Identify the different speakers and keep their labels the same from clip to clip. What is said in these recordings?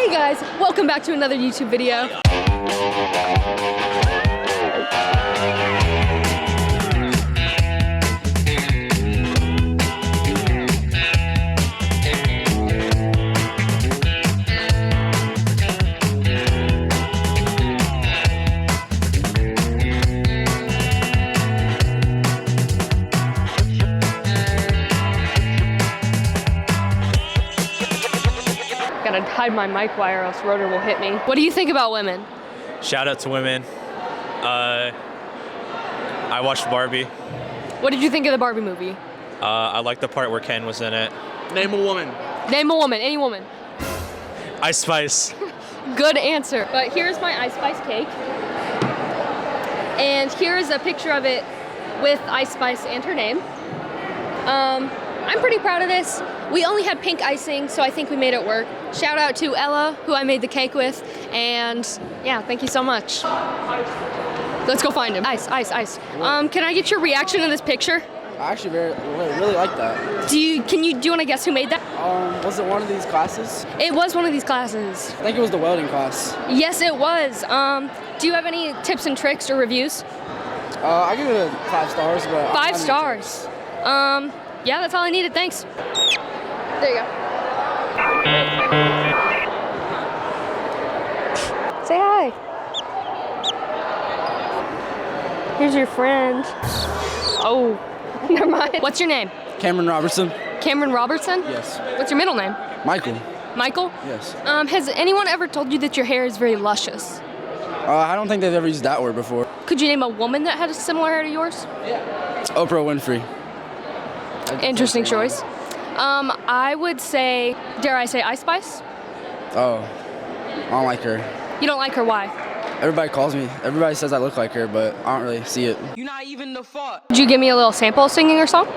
Speaker 1: Hey guys, welcome back to another YouTube video. Gotta hide my mic wire or else Rotor will hit me. What do you think about women?
Speaker 2: Shout out to women. I watched Barbie.
Speaker 1: What did you think of the Barbie movie?
Speaker 2: I liked the part where Ken was in it.
Speaker 3: Name a woman.
Speaker 1: Name a woman, any woman.
Speaker 2: Ice Spice.
Speaker 1: Good answer. But here's my Ice Spice cake. And here's a picture of it with Ice Spice and her name. I'm pretty proud of this. We only had pink icing, so I think we made it work. Shout out to Ella, who I made the cake with, and yeah, thank you so much. Let's go find him. Ice, Ice, Ice. Can I get your reaction to this picture?
Speaker 3: I actually really like that.
Speaker 1: Do you want to guess who made that?
Speaker 3: Was it one of these classes?
Speaker 1: It was one of these classes.
Speaker 3: I think it was the welding class.
Speaker 1: Yes, it was. Do you have any tips and tricks or reviews?
Speaker 3: I give it a 5 stars, but
Speaker 1: 5 stars. Yeah, that's all I needed. Thanks. There you go. Say hi. Here's your friend. Oh, never mind. What's your name?
Speaker 3: Cameron Robertson.
Speaker 1: Cameron Robertson?
Speaker 3: Yes.
Speaker 1: What's your middle name?
Speaker 3: Michael.
Speaker 1: Michael?
Speaker 3: Yes.
Speaker 1: Has anyone ever told you that your hair is very luscious?
Speaker 3: I don't think they've ever used that word before.
Speaker 1: Could you name a woman that had a similar hair to yours?
Speaker 3: Oprah Winfrey.
Speaker 1: Interesting choice. I would say, dare I say, Ice Spice?
Speaker 3: Oh, I don't like her.
Speaker 1: You don't like her, why?
Speaker 3: Everybody says I look like her, but I don't really see it.
Speaker 4: You're not even the fault.
Speaker 1: Could you give me a little sample of singing her song?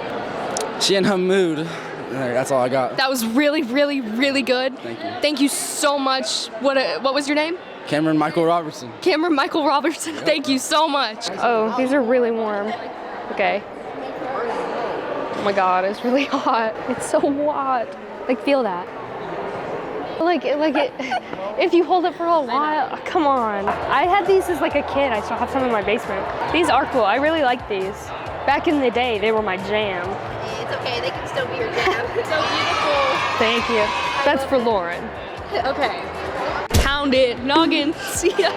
Speaker 3: She in her mood. That's all I got.
Speaker 1: That was really, really, really good.
Speaker 3: Thank you.
Speaker 1: Thank you so much. What was your name?
Speaker 3: Cameron Michael Robertson.
Speaker 1: Cameron Michael Robertson. Yep. Thank you so much. Oh, these are really warm. Okay. Oh my God, it's really hot. It's so hot. Like, feel that. Like it, if you hold it for a while, come on. I had these as like a kid. I still have some in my basement. These are cool. I really like these. Back in the day, they were my jam.
Speaker 5: It's okay, they can still be your jam. So beautiful.
Speaker 1: Thank you. That's for Lauren.
Speaker 5: Okay.
Speaker 1: Pound it, noggin. See ya.